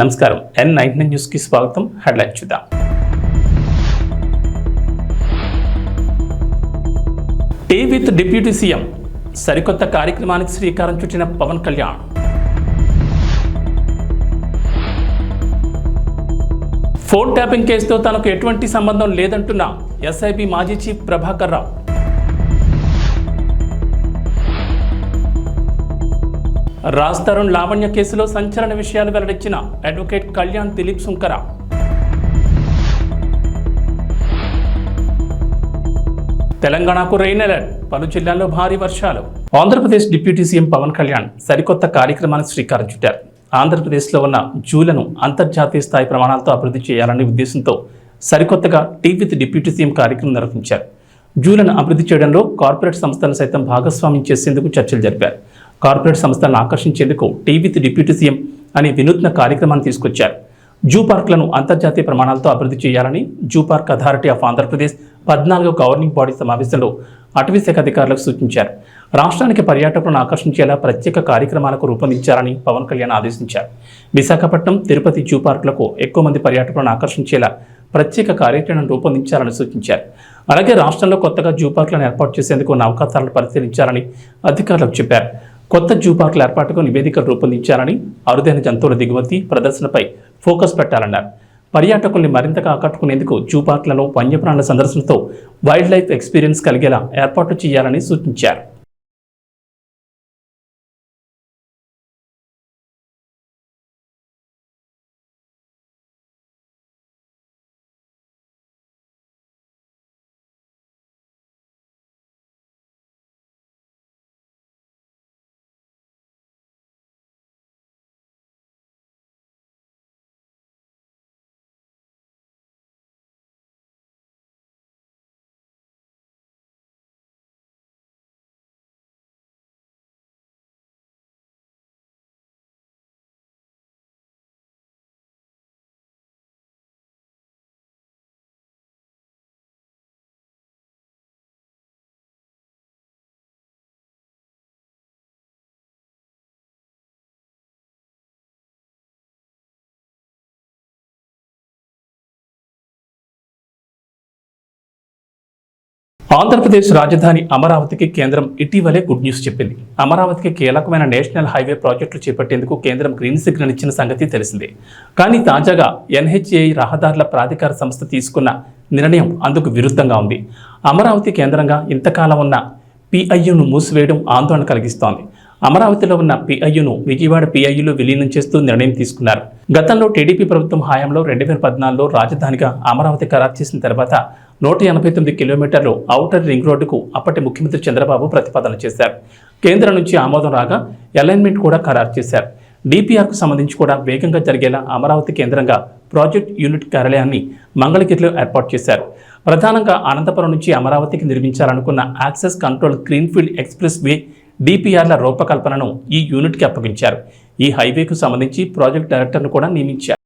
నమస్కారం N99 news కి స్వాగతం. హెడ్లైన్ చూద్దాం. టీ విత్ డిప్యూటీ సీఎం సరికొత్త కార్యక్రమానికి శ్రీకారం చుట్టిన పవన్ కళ్యాణ్. ఫోన్ ట్యాపింగ్ కేసుతో తనకు ఎటువంటి సంబంధం లేదంటున్న ఎస్ఐబి మాజీ చీఫ్ ప్రభాకర్ రావు. రాజ్ తరుణ్ లావణ్య కేసులో సంచలన విషయాలు వెల్లడించిన అడ్వకేట్ కళ్యాణ్ దిలీప్ సుంకర. తెలంగాణకు రెయిన్ అలర్ట్, పలు జిల్లాల్లో భారీ వర్షాలు. ఆంధ్రప్రదేశ్ డిప్యూటీ సీఎం పవన్ కళ్యాణ్ సరికొత్త కార్యక్రమానికి శ్రీకారం చుట్టారు. ఆంధ్రప్రదేశ్లో ఉన్న జూలను అంతర్జాతీయ స్థాయి ప్రమాణాలతో అభివృద్ధి చేయాలనే ఉద్దేశంతో సరికొత్తగా టీ విత్ డిప్యూటీ సీఎం కార్యక్రమం నిర్వహించారు. జూలను అభివృద్ధి చేయడంలో కార్పొరేట్ సంస్థలను సైతం భాగస్వామ్యం చేసేందుకు చర్చలు జరిపారు. కార్పొరేట్ సంస్థలను ఆకర్షించేందుకు టీ విత్ డిప్యూటీ సీఎం అనే వినూత్న కార్యక్రమాన్ని తీసుకొచ్చారు. జూ పార్కులను అంతర్జాతీయ ప్రమాణాలతో అభివృద్ధి చేయాలని zoo park authority of Andhra Pradesh 14వ గవర్నింగ్ బాడీ సమావేశంలో అటవీశాఖ అధికారులకు సూచించారు. రాష్ట్రానికి పర్యాటకులను ఆకర్షించేలా ప్రత్యేక కార్యక్రమాలకు రూపొందించాలని పవన్ కళ్యాణ్ ఆదేశించారు. విశాఖపట్నం, తిరుపతి జూ పార్కులకు ఎక్కువ మంది పర్యాటకులను ఆకర్షించేలా ప్రత్యేక కార్యాచరణను రూపొందించాలని సూచించారు. అలాగే రాష్ట్రంలో కొత్తగా జూ పార్కులను ఏర్పాటు చేసేందుకు ఉన్న అవకాశాలను పరిశీలించాలని అధికారులకు చెప్పారు. కొత్త జూ పార్కుల ఏర్పాటుకు నివేదికలు రూపొందించాలని, అరుదైన జంతువుల దిగుమతి, ప్రదర్శనపై ఫోకస్ పెట్టాలన్నారు. పర్యాటకుల్ని మరింతగా ఆకట్టుకునేందుకు జూ పార్కులను వన్యప్రాణుల సందర్శనతో వైల్డ్ లైఫ్ ఎక్స్పీరియన్స్ కలిగేలా ఏర్పాటు చేయాలని సూచించారు. ఆంధ్రప్రదేశ్ రాజధాని అమరావతికి కేంద్రం ఇటీవలే గుడ్ న్యూస్ చెప్పింది. అమరావతికి కీలకమైన నేషనల్ హైవే ప్రాజెక్టులు చేపట్టేందుకు కేంద్రం గ్రీన్ సిగ్నల్ ఇచ్చిన సంగతి తెలిసిందే. కానీ తాజాగా NHAI రహదారుల ప్రాధికార సంస్థ తీసుకున్న నిర్ణయం అందుకు విరుద్ధంగా ఉంది. అమరావతి కేంద్రంగా ఇంతకాలం ఉన్న PIUను మూసివేయడం ఆందోళన కలిగిస్తోంది. అమరావతిలో ఉన్న PIUను విజయవాడ PIUలో విలీనం చేస్తూ నిర్ణయం తీసుకున్నారు. గతంలో టీడీపీ ప్రభుత్వం హయాంలో 2014లో రాజధానిగా అమరావతి ఖరారు చేసిన తర్వాత 189 కిలోమీటర్లు ఔటర్ రింగ్ రోడ్డుకు అప్పటి ముఖ్యమంత్రి చంద్రబాబు ప్రతిపాదన చేశారు. కేంద్రం నుంచి ఆమోదం రాగా అలైన్మెంట్ కూడా ఖరారు చేశారు. DPRకు సంబంధించి కూడా వేగంగా జరిగేలా అమరావతి కేంద్రంగా ప్రాజెక్ట్ యూనిట్ కార్యాలయాన్ని మంగళగిరిలో ఏర్పాటు చేశారు. ప్రధానంగా అనంతపురం నుంచి అమరావతికి నిర్మించాలనుకున్న access control greenfield expressway DPRల రూపకల్పనను ఈ యూనిట్కి అప్పగించారు. ఈ హైవేకు సంబంధించి ప్రాజెక్ట్ డైరెక్టర్ను కూడా నియమించారు.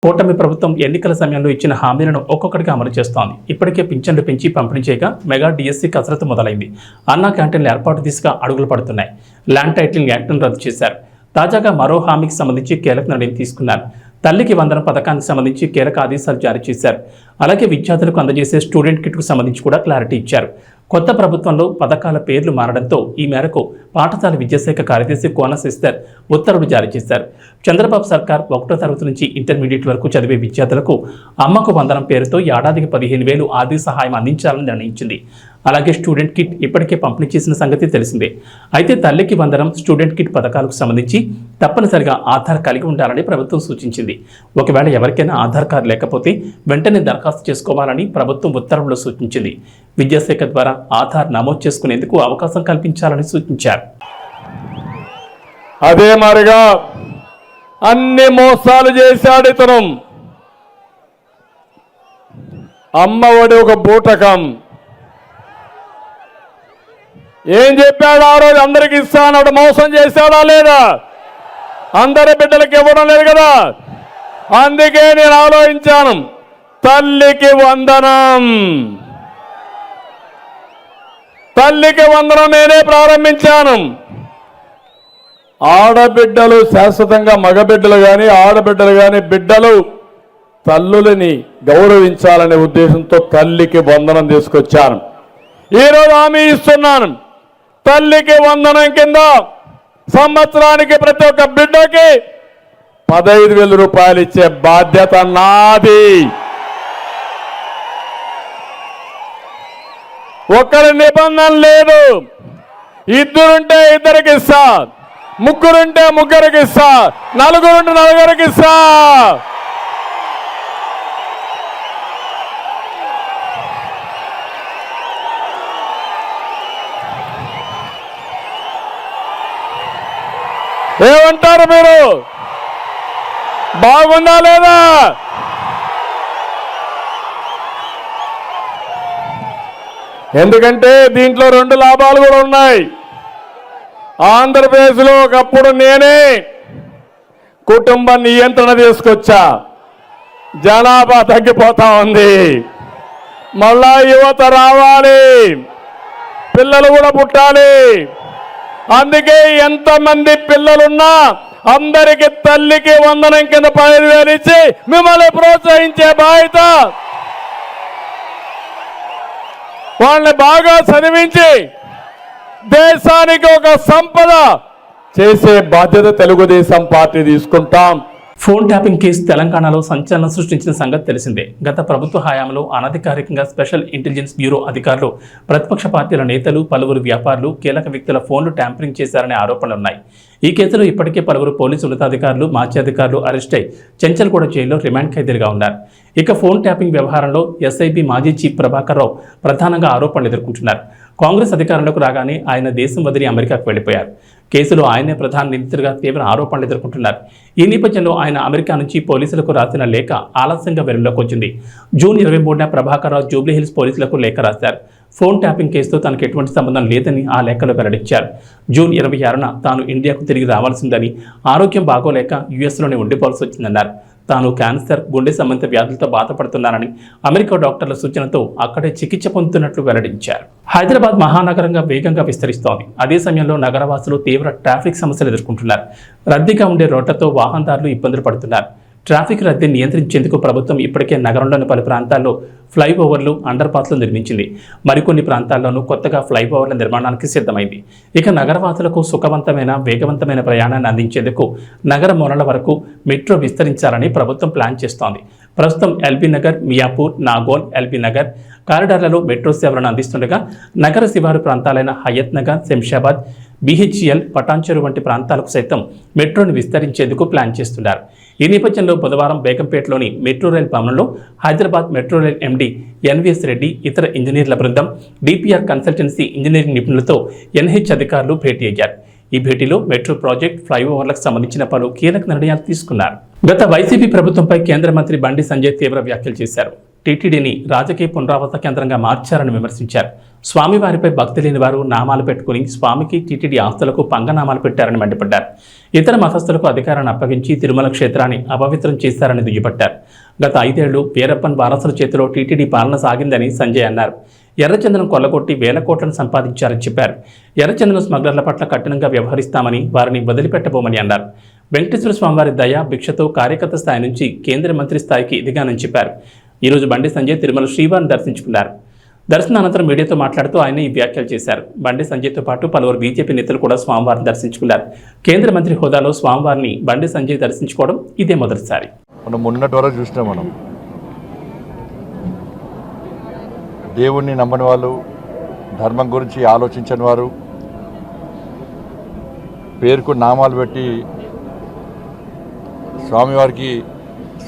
కూటమి ప్రభుత్వం ఎన్నికల సమయంలో ఇచ్చిన హామీలను ఒక్కొక్కటిగా అమలు చేస్తోంది. ఇప్పటికే పింఛన్లు పెంచి పంపిణీ చేయగా మెగా డిఎస్సీ కసరత్తు మొదలైంది. అన్నా క్యాంటీన్ల ఏర్పాటు దిశగా అడుగులు పడుతున్నాయి. ల్యాండ్ టైటిలింగ్ యాక్ట్ను రద్దు చేశారు. తాజాగా మరో హామీకి సంబంధించి కీలక నిర్ణయం తీసుకున్నారు. తల్లికి వందనం పథకానికి సంబంధించి కీలక ఆదేశాలు జారీ చేశారు. అలాగే విద్యార్థులకు అందజేసే స్టూడెంట్ కిట్కు సంబంధించి కూడా క్లారిటీ ఇచ్చారు. కొత్త ప్రభుత్వంలో పథకాల పేర్లు మారడంతో ఈ మేరకు పాఠశాల విద్యాశాఖ కార్యదర్శి కోన సిస్టర్ ఉత్తర్వులు జారీ చేశారు. చంద్రబాబు సర్కార్ 1వ తరగతి నుంచి ఇంటర్మీడియట్ వరకు చదివే విద్యార్థులకు అమ్మకు వందనం పేరుతో ఏడాదికి 15,000 ఆర్థిక సహాయం అందించాలని నిర్ణయించింది. అలాగే స్టూడెంట్ కిట్ ఇప్పటికే పంపిణీ చేసిన సంగతి తెలిసిందే. అయితే తల్లికి వందనం, స్టూడెంట్ కిట్ పథకాలకు సంబంధించి తప్పనిసరిగా ఆధార్ కలిగి ఉండాలని ప్రభుత్వం సూచించింది. ఒకవేళ ఎవరికైనా ఆధార్ కార్డు లేకపోతే వెంటనే దరఖాస్తు చేసుకోవాలని ప్రభుత్వం ఉత్తర్వుల్లో సూచించింది. విద్యాశాఖ ద్వారా ఆధార్ నమోదు చేసుకునేందుకు అవకాశం కల్పించాలని సూచించారు. అదే మరిగా అన్ని మోసాలు చేశాడు ఇతను. అమ్మఒడి ఒక బూటకం. ఏం చెప్పాడు ఆ రోజు? అందరికి ఇస్తానన్నాడు. మోసం చేశాడా లేదా? అందరి బిడ్డలకి ఇవ్వడం లేదు కదా. అందుకే నేను ఆలోచించాను, తల్లికి వందనం, తల్లికి వందనం నేనే ప్రారంభించాను. ఆడబిడ్డలు శాశ్వతంగా, మగబిడ్డలు కానీ ఆడబిడ్డలు కానీ బిడ్డలు తల్లులని గౌరవించాలనే ఉద్దేశంతో తల్లికి వందనం తీసుకొచ్చాను. ఈరోజు హామీ ఇస్తున్నాను, తల్లికి వందనం కింద సంవత్సరానికి ప్రతి ఒక్క బిడ్డకి 15,000 రూపాయలు ఇచ్చే బాధ్యత నాది. ఒకరి నిబంధన లేదు. ఇద్దరుంటే ఇద్దరికి ఇస్తా, ముగ్గురుంటే ముగ్గురికి ఇస్తా, నలుగురుంటే నలుగురికి ఇస్తా. ఏమంటారు మీరు? బాగుందా లేదా? ఎందుకంటే దీంట్లో 2 లాభాలు కూడా ఉన్నాయి. ఆంధ్రప్రదేశ్లో ఒకప్పుడు నేనే కుటుంబ నియంత్రణ తీసుకొచ్చా. జనాభా తగ్గిపోతా ఉంది. మళ్ళా యువత రావాలి, పిల్లలు కూడా పుట్టాలి. అందుకే ఎంతమంది పిల్లలున్నా అందరికి తల్లికి వందనం కింద 15,000 ఇచ్చి మిమ్మల్ని ప్రోత్సహించే బాధ్యత, వాళ్ళని బాగా చదివించి దేశానికి ఒక సంపద చేసే బాధ్యత తెలుగుదేశం పార్టీ తీసుకుంటాం. ఫోన్ ట్యాపింగ్ కేసు తెలంగాణలో సంచలనం సృష్టించిన సంగతి తెలిసిందే. గత ప్రభుత్వ హయాంలో అనధికారికంగా స్పెషల్ ఇంటెలిజెన్స్ బ్యూరో అధికారులు, ప్రతిపక్ష పార్టీల నేతలు, పలువురు వ్యాపారులు, కీలక వ్యక్తుల ఫోన్లు ట్యాంపరింగ్ చేశారనే ఆరోపణలున్నాయి. ఈ కేసులో ఇప్పటికే పలువురు పోలీసు ఉన్నతాధికారులు, మాజీ అధికారులు అరెస్ట్ అయి చెంచల్గూడ జైల్లో రిమాండ్ ఖైదీలుగా ఉన్నారు. ఇక ఫోన్ ట్యాపింగ్ వ్యవహారంలో ఎస్ఐబి మాజీ చీఫ్ ప్రభాకర్ రావు ప్రధానంగా ఆరోపణలు ఎదుర్కొంటున్నారు. కాంగ్రెస్ అధికారంలోకి రాగానే ఆయన దేశం వదిలి అమెరికాకు వెళ్లిపోయారు. కేసులో ఆయనే ప్రధాన నిందితుడిగా తీవ్ర ఆరోపణలు ఎదుర్కొంటున్నారు. ఈ నేపథ్యంలో ఆయన అమెరికా నుంచి పోలీసులకు రాసిన లేఖ ఆలస్యంగా వెలుగులోకి వచ్చింది. జూన్ 23న ప్రభాకర్ రావు జూబ్లీహిల్స్ పోలీసులకు లేఖ రాశారు. ఫోన్ ట్యాపింగ్ కేసుతో తనకు ఎటువంటి సంబంధం లేదని ఆ లేఖలో వెల్లడించారు. జూన్ 26న తాను ఇండియాకు తిరిగి రావాల్సిందని, ఆరోగ్యం బాగోలేక యుఎస్లోనే ఉండిపోవాల్సి వచ్చిందన్నారు. తాను క్యాన్సర్, గుండె సంబంధిత వ్యాధులతో బాధపడుతున్నానని, అమెరికా డాక్టర్ల సూచనతో అక్కడే చికిత్స పొందుతున్నట్లు వెల్లడించారు. హైదరాబాద్ మహానగరంగా వేగంగా విస్తరిస్తోంది. అదే సమయంలో నగరవాసులు తీవ్ర ట్రాఫిక్ సమస్యలు ఎదుర్కొంటున్నారు. రద్దీగా ఉండే రోడ్లతో వాహనదారులు ఇబ్బందులు పడుతున్నారు. ట్రాఫిక్ రద్దీని నియంత్రించేందుకు ప్రభుత్వం ఇప్పటికే నగరంలోని పలు ప్రాంతాల్లో ఫ్లైఓవర్లు, అండర్ పాస్లు నిర్మించింది. మరికొన్ని ప్రాంతాల్లోనూ కొత్తగా ఫ్లైఓవర్ల నిర్మాణానికి సిద్ధమైంది. ఇక నగరవాసులకు సుఖవంతమైన, వేగవంతమైన ప్రయాణాన్ని అందించేందుకు నగర మూలల వరకు మెట్రో విస్తరించాలని ప్రభుత్వం ప్లాన్ చేస్తోంది. ప్రస్తుతం ఎల్బీ నగర్, మియాపూర్, నాగోల్, ఎల్బీ నగర్ కారిడార్లలో మెట్రో సేవలను అందిస్తుండగా నగర శివారు ప్రాంతాలైన హయత్ నగర్, శంషాబాద్, బీహెచ్ఎల్, పటాన్చెరు వంటి ప్రాంతాలకు సైతం మెట్రోను విస్తరించేందుకు ప్లాన్ చేస్తున్నారు. ఈ నేపథ్యంలో బుధవారం బేగంపేటలోని మెట్రో రైల్ భవనంలో Hyderabad metro rail MD NVS Reddy, ఇతర ఇంజనీర్ల బృందం, డిపిఆర్ కన్సల్టెన్సీ ఇంజనీరింగ్ నిపుణులతో ఎన్హెచ్ అధికారులు భేటీ అయ్యారు. ఈ భేటీలో మెట్రో ప్రాజెక్ట్, ఫ్లైఓవర్లకు సంబంధించిన పలు కీలక నిర్ణయాలు తీసుకున్నారు. గత వైసీపీ ప్రభుత్వంపై కేంద్ర మంత్రి బండి సంజయ్ తీవ్ర వ్యాఖ్యలు చేశారు. టీటీడీని రాజకీయ పునరావాస కేంద్రంగా మార్చారని విమర్శించారు. స్వామివారిపై భక్తి లేని వారు నామాలు పెట్టుకుని స్వామికి టీటీడీ ఆస్తులకు పంగనామాలు పెట్టారని మండిపడ్డారు. ఇతర మతస్థులకు అధికారాన్ని అప్పగించి తిరుమల క్షేత్రాన్ని అపవిత్రం చేశారని దుయ్యబట్టారు. గత 5 ఏళ్లు వీరప్పన్ వారసుల చేతిలో టీటీడీ పాలన సాగిందని సంజయ్ అన్నారు. ఎర్రచందనం కొల్లగొట్టి వేల కోట్లను సంపాదించారని చెప్పారు. ఎర్రచందనం స్మగ్లర్ల పట్ల కఠినంగా వ్యవహరిస్తామని, వారిని వదిలిపెట్టబోమని అన్నారు. వెంకటేశ్వర స్వామివారి దయ భిక్షతో కార్యకర్త స్థాయి నుంచి కేంద్ర మంత్రి స్థాయికి ఎదిగానని చెప్పారు. ఈరోజు బండి సంజయ్ తిరుమల శ్రీవారిని దర్శించుకున్నారు. దర్శనానంతరం మీడియాతో మాట్లాడుతూ ఆయన ఈ వ్యాఖ్యలు చేశారు. బండి సంజయ్తో పాటు పలువురు బీజేపీ నేతలు కూడా స్వామివారిని దర్శించుకున్నారు. కేంద్ర మంత్రి హోదాలో స్వామివారిని బండి సంజయ్ దర్శించుకోవడం ఇదే మొదటిసారి. మనం మొన్నటి వరకు చూసినాం. మనం దేవుణ్ణి నమ్మని వాళ్ళు, ధర్మం గురించి ఆలోచించని వారు, పేరుకు నామాలు పెట్టి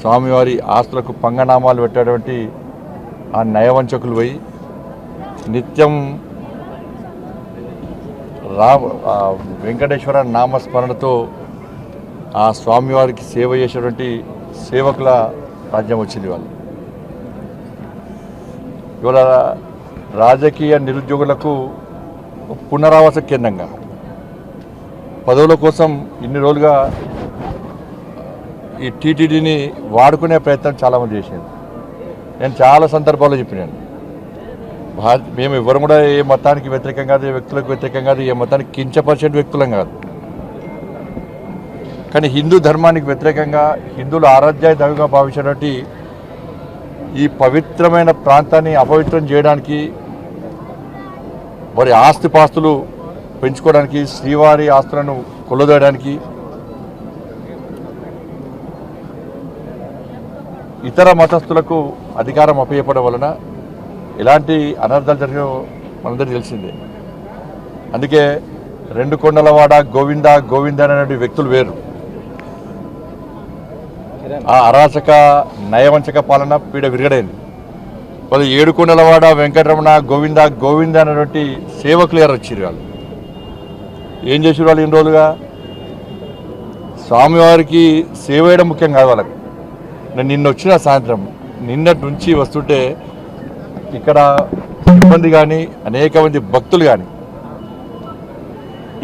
స్వామివారి ఆస్తులకు పంగనామాలు పెట్టేటువంటి ఆ నయవంచకులు పోయి నిత్యం వెంకటేశ్వర నామస్మరణతో ఆ స్వామివారికి సేవ చేసేటువంటి సేవకుల రాజ్యం వచ్చింది. ఇవాళ రాజకీయ నిరుద్యోగులకు పునరావాస కేంద్రంగా పదవుల కోసం ఇన్ని రోజులుగా ఈ టీటీడీని వాడుకునే ప్రయత్నం చాలామంది చేసింది. నేను చాలా సందర్భాల్లో చెప్పినాను, మేము ఎవరు కూడా ఏ మతానికి వ్యతిరేకం కాదు, ఏ వ్యక్తులకు వ్యతిరేకం కాదు, ఏ మతానికి కించపరిచే వ్యక్తులం కాదు. కానీ హిందూ ధర్మానికి వ్యతిరేకంగా హిందువులు ఆరాధ్య దైవంగా భావించినటువంటి ఈ పవిత్రమైన ప్రాంతాన్ని అపవిత్రం చేయడానికి, వారి ఆస్తిపాస్తులు పెంచుకోవడానికి, శ్రీవారి ఆస్తులను కొల్లదోయడానికి, ఇతర మతస్థులకు అధికారం అప్పచెప్పడం వలన ఎలాంటి అనర్థాలు జరిగినో మనందరికీ తెలిసిందే. అందుకే 2 కొండలవాడ గోవింద గోవింద అనేటువంటి వ్యక్తులు వేరు. ఆ అరాచక నయవంచక పాలన పీడ విరగడైంది. వాళ్ళు 7 కొండలవాడ వెంకటరమణ గోవింద గోవింద అనేటువంటి సేవకులు గారు వచ్చారు. వాళ్ళు ఏం చేసారు? వాళ్ళు ఇన్ని రోజులుగా స్వామివారికి సేవ చేయడం ముఖ్యం కాదు వాళ్ళకు. నేను నిన్న సాయంత్రం నిన్నటి నుంచి వస్తుంటే ఇక్కడ సిబ్బంది కానీ అనేక మంది భక్తులు కానీ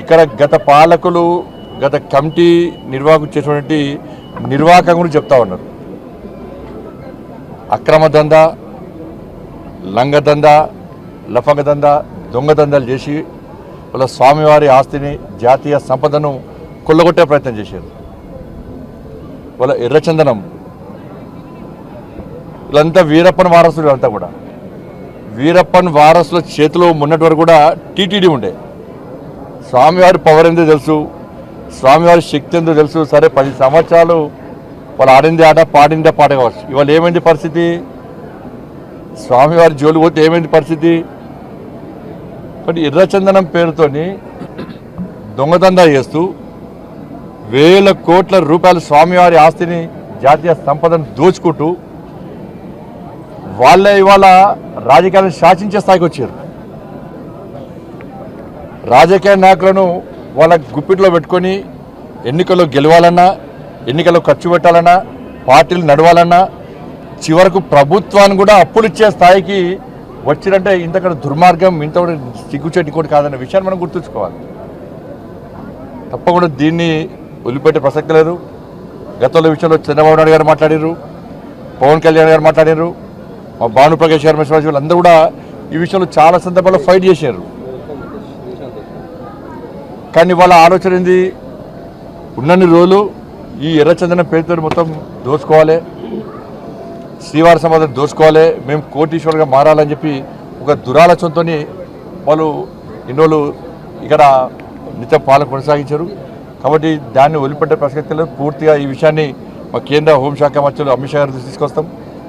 ఇక్కడ గత పాలకులు, గత కమిటీ నిర్వాహకులు చేసినటువంటి నిర్వాహకం గురించి చెప్తా ఉన్నారు. అక్రమ దందా, లంగ దందా, లఫంగ దందా, దొంగ దందాలు చేసి వాళ్ళ స్వామివారి ఆస్తిని, జాతీయ సంపదను కొల్లగొట్టే ప్రయత్నం చేశారు. వాళ్ళ ఎర్రచందనం వీళ్ళంతా వీరప్పన్ వారసులు. అంతా కూడా వీరప్పన్ వారసుల చేతిలో మొన్నటి వరకు కూడా టీటీడీ ఉండే. స్వామివారి పవర్ ఎంతో తెలుసు, స్వామివారి శక్తి ఎంతో తెలుసు. సరే 10 సంవత్సరాలు వాళ్ళు ఆడిందే ఆట, పాడిందే పాట కావచ్చు. ఇవాళ ఏమైంది పరిస్థితి? స్వామివారి జోలు పోతే ఏమైంది పరిస్థితి? కానీ ఎర్రచందనం పేరుతోని దొంగదందా చేస్తూ వేల కోట్ల రూపాయలు స్వామివారి ఆస్తిని, జాతీయ సంపదను దోచుకుంటూ వాళ్ళే ఇవాళ రాజకీయాలను శాసించే స్థాయికి వచ్చారు. రాజకీయ నాయకులను వాళ్ళ గుప్పిట్లో పెట్టుకొని ఎన్నికల్లో గెలవాలన్నా, ఎన్నికల్లో ఖర్చు పెట్టాలన్నా, పార్టీలు నడవాలన్నా, చివరకు ప్రభుత్వాన్ని కూడా అప్పులు ఇచ్చే స్థాయికి వచ్చిరంటే ఇంతకన్నా దుర్మార్గం, ఇంత కూడా సిగ్గుచెట్టి కూడా కాదన్న విషయాన్ని మనం గుర్తుంచుకోవాలి. తప్పకుండా దీన్ని వదిలిపెట్టే ప్రసక్తి లేదు. గతంలో విషయంలో చంద్రబాబు నాయుడు గారు మాట్లాడారు, పవన్ కళ్యాణ్ గారు మాట్లాడారు, మా భానుప్రకాష్ గారు, వీళ్ళందరూ కూడా ఈ విషయంలో చాలా సందర్భాల్లో ఫైట్ చేశారు. కానీ వాళ్ళ ఆలోచన ఏంది? ఉన్నన్ని రోజులు ఈ ఎర్రచందనం పేరుతో మొత్తం దోచుకోవాలి, శ్రీవారి సంపదను దోచుకోవాలి, మేము కోటీశ్వరులుగా మారాలని చెప్పి ఒక దురాలోచనతో వాళ్ళు ఇన్నోళ్ళు ఇక్కడ నిత్యం పాలన కొనసాగించారు. కాబట్టి దాన్ని వదిలిపెట్టే ప్రసక్తి లేదు. పూర్తిగా ఈ విషయాన్ని మా కేంద్ర హోంశాఖ మంత్రులు అమిత్ షా గారి తీసుకొస్తాం.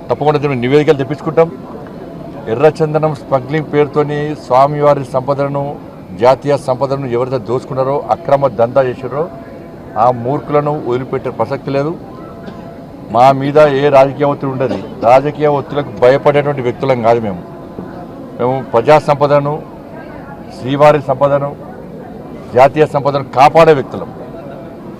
తప్పకుండా దీన్ని నివేదికలు తెప్పించుకుంటాం. ఎర్రచందనం స్మగ్లింగ్ పేరుతోని స్వామివారి సంపదను, జాతీయ సంపదను ఎవరైతే దోచుకున్నారో, అక్రమ దందా చేశారో ఆ మూర్ఖులను వదిలిపెట్టే ప్రసక్తి లేదు. మా మీద ఏ రాజకీయ ఒత్తిడి ఉండదు. రాజకీయ ఒత్తిడిలకు భయపడేటువంటి వ్యక్తులం కాదు. మేము ప్రజా సంపదను, శ్రీవారి సంపదను, జాతీయ సంపదను కాపాడే వ్యక్తులం.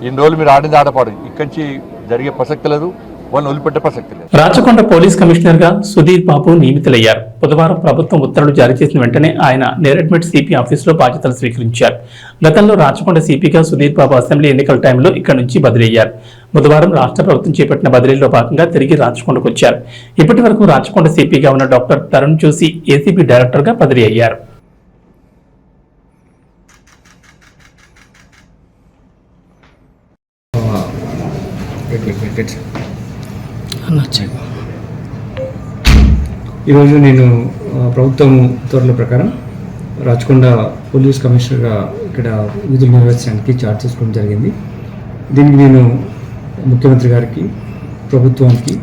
ఇన్ని రోజులు మీరు ఆడింది ఆటపాడు, ఇక్కడి నుంచి జరిగే ప్రసక్తి లేదు. వాళ్ళని వదిలిపెట్టే ప్రసక్తి లేదు. రాచకొండ పోలీస్ కమిషనర్ గా సుధీర్ బాబు నియమితులయ్యారు. బుధవారం ప్రభుత్వం ఉత్తర్వులు జారీ చేసిన వెంటనే ఆయన నేరెడ్మెట్ సిపి ఆఫీసులో బాధ్యతలు స్వీకరించారు. గతంలో రాచకొండ సిపిగా సుధీర్ బాబు అసెంబ్లీ ఎన్నికల టైంలో ఇక్కడి నుంచి బదిలీ అయ్యారు. బుధవారం రాష్ట్ర ప్రభుత్వం చేపట్టిన బదిలీలో భాగంగా తిరిగి రాచకొండకు వచ్చారు. ఇప్పటి వరకు రాచకొండ సిపిగా ఉన్న డాక్టర్ తరుణ్ చూసి ఏసీబీ డైరెక్టర్ గా బదిలీ అయ్యారు. ఈరోజు నేను ప్రభుత్వం ఉత్తర్వుల ప్రకారం రాచకొండ పోలీస్ కమిషనర్గా ఇక్కడ విధులు నిర్వహించడానికి ఛార్జ్ చేసుకోవడం జరిగింది. దీనికి నేను ముఖ్యమంత్రి గారికి, ప్రభుత్వానికి,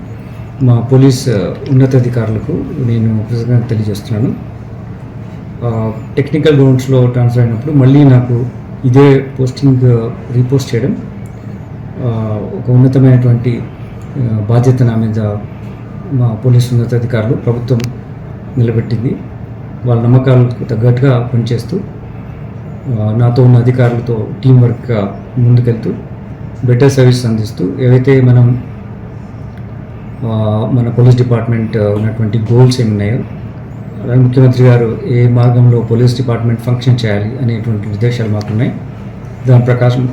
మా పోలీస్ ఉన్నతాధికారులకు నేను కృతజ్ఞతలు తెలియజేస్తున్నాను. టెక్నికల్ గ్రౌండ్స్లో ట్రాన్స్ఫర్ అయినప్పుడు మళ్ళీ నాకు ఇదే పోస్టింగ్ రీపోస్ట్ చేయడం ఒక ఉన్నతమైనటువంటి బాధ్యత నా మీద మా పోలీసు ఉన్నతాధికారులు, ప్రభుత్వం నిలబెట్టింది. వాళ్ళ నమ్మకాలకు తగ్గట్టుగా పనిచేస్తూ నాతో ఉన్న అధికారులతో టీం వర్క్గా ముందుకెళ్తూ బెటర్ సర్వీస్ అందిస్తూ ఏవైతే మన పోలీస్ డిపార్ట్మెంట్ ఉన్నటువంటి గోల్స్ ఏమున్నాయో, అలాగే ముఖ్యమంత్రి గారు ఏ మార్గంలో పోలీస్ డిపార్ట్మెంట్ ఫంక్షన్ చేయాలి అనేటువంటి నిర్దేశాలు మాకున్నాయి. దాని ప్రకారం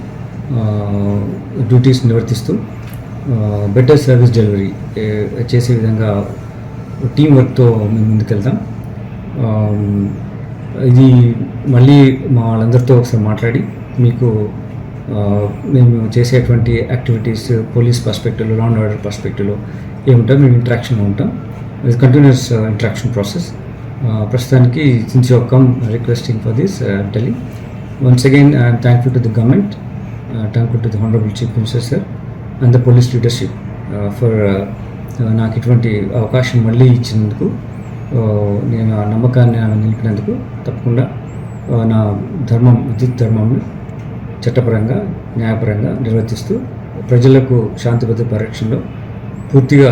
డ్యూటీస్ నిర్వర్తిస్తూ బెటర్ సర్వీస్ డెలివరీ చేసే విధంగా టీం వర్క్తో మేము ముందుకెళ్తాం. ఇది మళ్ళీ మా వాళ్ళందరితో ఒకసారి మాట్లాడి మీకు మేము చేసేటువంటి యాక్టివిటీస్ పోలీస్ పర్స్పెక్టివ్లో, లా అండ్ ఆర్డర్ పర్స్పెక్టివ్లో ఏముంటాం, మేము ఇంటరాక్షన్లో ఉంటాం. ఇది కంటిన్యూస్ ఇంటరాక్షన్ ప్రాసెస్. ప్రస్తుతానికి since you come requesting for this telling once again I'm thankful to the government, thankful to the honourable chief minister sir and the police leadership for నాకు ఇటువంటి అవకాశం మళ్ళీ ఇచ్చినందుకు, నేను ఆ నమ్మకాన్ని నిలిపినందుకు తప్పకుండా నా విద్యుత్ ధర్మంని చట్టపరంగా, న్యాయపరంగా నిర్వర్తిస్తూ ప్రజలకు శాంతి భద్రత పరిరక్షణలో పూర్తిగా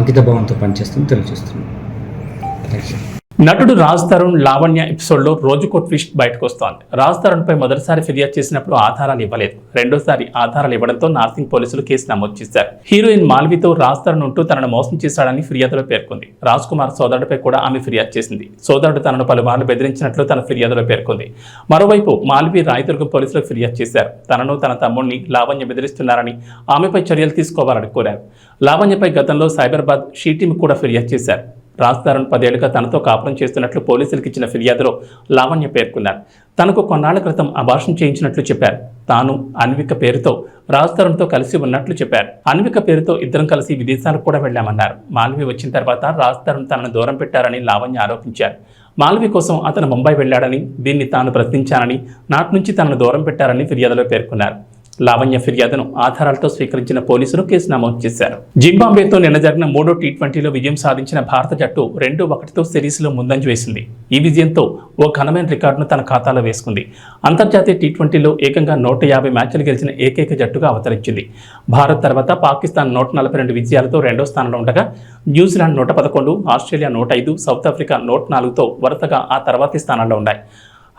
అంకిత భావంతో పనిచేస్తామని తెలియజేస్తున్నాను. థ్యాంక్స్. నటుడు రాజ్ తరుణ్ లావణ్య ఎపిసోడ్లో రోజుకో ట్విస్ట్ బయటకు వస్తోంది. రాజ్ తరుణ్పై మొదటిసారి ఫిర్యాదు చేసినప్పుడు ఆధారాలు ఇవ్వలేదు. రెండోసారి ఆధారాలు ఇవ్వడంతో నార్సింగ్ పోలీసులు కేసు నమోదు చేశారు. హీరోయిన్ మాల్వితో రాజ్ తరుణ్ ఉంటూ తనను మోసం చేశాడని ఫిర్యాదులో పేర్కొంది. రాజ్ కుమార్ సోదరుడిపై కూడా ఆమె ఫిర్యాదు చేసింది. సోదరుడు తనను పలుమార్లు బెదిరించినట్లు తన ఫిర్యాదులో పేర్కొంది. మరోవైపు మాల్వి రాయదుర్గం పోలీసులకు ఫిర్యాదు చేశారు. తనను తన తమ్ముడిని లావణ్య బెదిరిస్తున్నారని, ఆమెపై చర్యలు తీసుకోవాలని కోరారు. లావణ్యపై గతంలో సైబరాబాద్ షీటీం కూడా ఫిర్యాదు చేశారు. రాజ్ తరుణ్ 10 ఏళ్లుగా తనతో కాపురం చేస్తున్నట్లు పోలీసులకు ఇచ్చిన ఫిర్యాదులో లావణ్య పేర్కొన్నారు. తనకు కొన్నాళ్ల క్రితం అబార్షన్ చేయించినట్లు చెప్పారు. తాను అన్విక పేరుతో రాజ్ తరుణ్తో కలిసి ఉన్నట్లు చెప్పారు. అన్విక పేరుతో ఇద్దరం కలిసి విదేశాలకు కూడా వెళ్లామన్నారు. మాల్వి వచ్చిన తర్వాత రాజ్ తరుణ్ తనను దూరం పెట్టారని లావణ్య ఆరోపించారు. మాల్వి కోసం అతను ముంబై వెళ్లాడని, దీన్ని తాను ప్రశ్నించానని, నాటి నుంచి తనను దూరం పెట్టారని ఫిర్యాదులో పేర్కొన్నారు. లావణ్య ఫిర్యాదును ఆధారాలతో స్వీకరించిన పోలీసులు కేసు నమోదు చేశారు. జింబాబ్వేతో నిన్న జరిగిన 3వ టీ20లో విజయం సాధించిన భారత జట్టు 2-1తో సిరీస్లో ముందంజ వేసింది. ఈ విజయంతో ఓ ఘనమైన రికార్డును తన ఖాతాలో వేసుకుంది. అంతర్జాతీయ టీ20లో ఏకంగా 150 మ్యాచ్లు గెలిచిన ఏకైక జట్టుగా అవతరించింది. భారత్ తర్వాత పాకిస్తాన్ 142 విజయాలతో రెండో స్థానంలో ఉండగా, న్యూజిలాండ్ 111, ఆస్ట్రేలియా 105, సౌత్ ఆఫ్రికా 104తో వరుసగా ఆ తర్వాతి స్థానాల్లో ఉన్నాయి.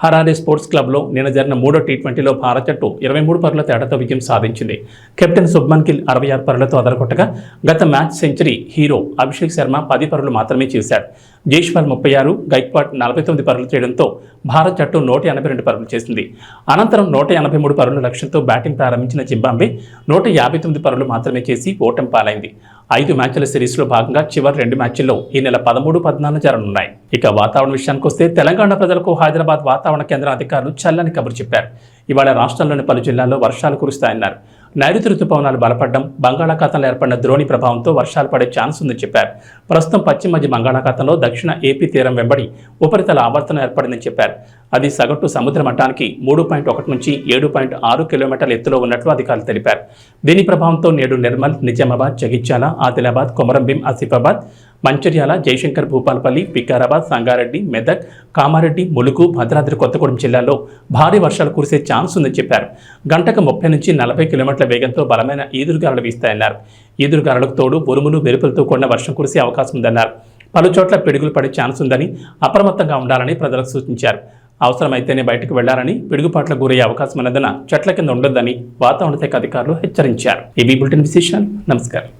హరారే స్పోర్ట్స్ క్లబ్లో నిన్న జరిగిన 3వ టీ20లో భారత జట్టు 23 పరుగుల తేడాతో విజయం సాధించింది. కెప్టెన్ శుభ్మన్ గిల్ 66 పరుగులతో అదరగొట్టగా, గత match century hero Abhishek Sharma 10 పరుగులు మాత్రమే చేశాడు. జైస్వాల్ 36, గైక్వాడ్ 49 పరుగులు చేయడంతో భారత జట్టు 182 పరుగులు చేసింది. అనంతరం 183 పరుగుల లక్ష్యంతో బ్యాటింగ్ ప్రారంభించిన జింబాబ్వే 159 పరుగులు మాత్రమే చేసి ఓటమి పాలైంది. 5 మ్యాచ్ల సిరీస్లో భాగంగా చివరి 2 మ్యాచ్ల్లో ఈ నెల 13, 14 జరగనున్నాయి. ఇక వాతావరణ విషయానికి వస్తే, తెలంగాణ ప్రజలకు హైదరాబాద్ వాతావరణ కేంద్రం అధికారులు చల్లని కబురు చెప్పారు. ఇవాళ రాష్ట్రంలోని పలు జిల్లాల్లో వర్షాలు కురుస్తాయన్నారు. నైరుతి రుతుపవనాలు బలపడడం, బంగాళాఖాతంలో ఏర్పడిన ద్రోణి ప్రభావంతో వర్షాలు పడే ఛాన్స్ ఉందని చెప్పారు. ప్రస్తుతం పశ్చిమ మధ్య బంగాళాఖాతంలో దక్షిణ ఏపీ తీరం వెంబడి ఉపరితల ఆవర్తనం ఏర్పడిందని చెప్పారు. అది సగటు సముద్ర మట్టానికి 3.1 నుంచి 7.6 కిలోమీటర్ల ఎత్తులో ఉన్నట్లు అధికారులు తెలిపారు. దీని ప్రభావంతో నేడు నిర్మల్, నిజామాబాద్, జగిత్యాల, ఆదిలాబాద్, కొమరంభీం, ఆసిఫాబాద్, మంచిర్యాల, జయశంకర్, భూపాలపల్లి, వికారాబాద్, సంగారెడ్డి, మెదక్, కామారెడ్డి, ములుగు, భద్రాద్రి కొత్తగూడెం జిల్లాల్లో భారీ వర్షాలు కురిసే ఛాన్స్ ఉందని చెప్పారు. గంటకు 30 నుంచి 40 కిలోమీటర్ల వేగంతో బలమైన ఈదురుగాలులు వీస్తాయన్నారు. ఈదురుగాలులకు తోడు ఉరుములు, మెరుపులతో కూడిన వర్షం కురిసే అవకాశం ఉందన్నారు. పలు చోట్ల పిడుగులు పడే ఛాన్స్ ఉందని, అప్రమత్తంగా ఉండాలని ప్రజలకు సూచించారు. అవసరమైతేనే బయటకు వెళ్లాలని, పిడుగుపాట్లకు గురయ్యే అవకాశం ఉన్నందున చెట్ల కింద ఉండొద్దని వాతావరణ శాఖ అధికారులు హెచ్చరించారు. ఇవి బులెటిన్ విశేషాలు. నమస్కారం.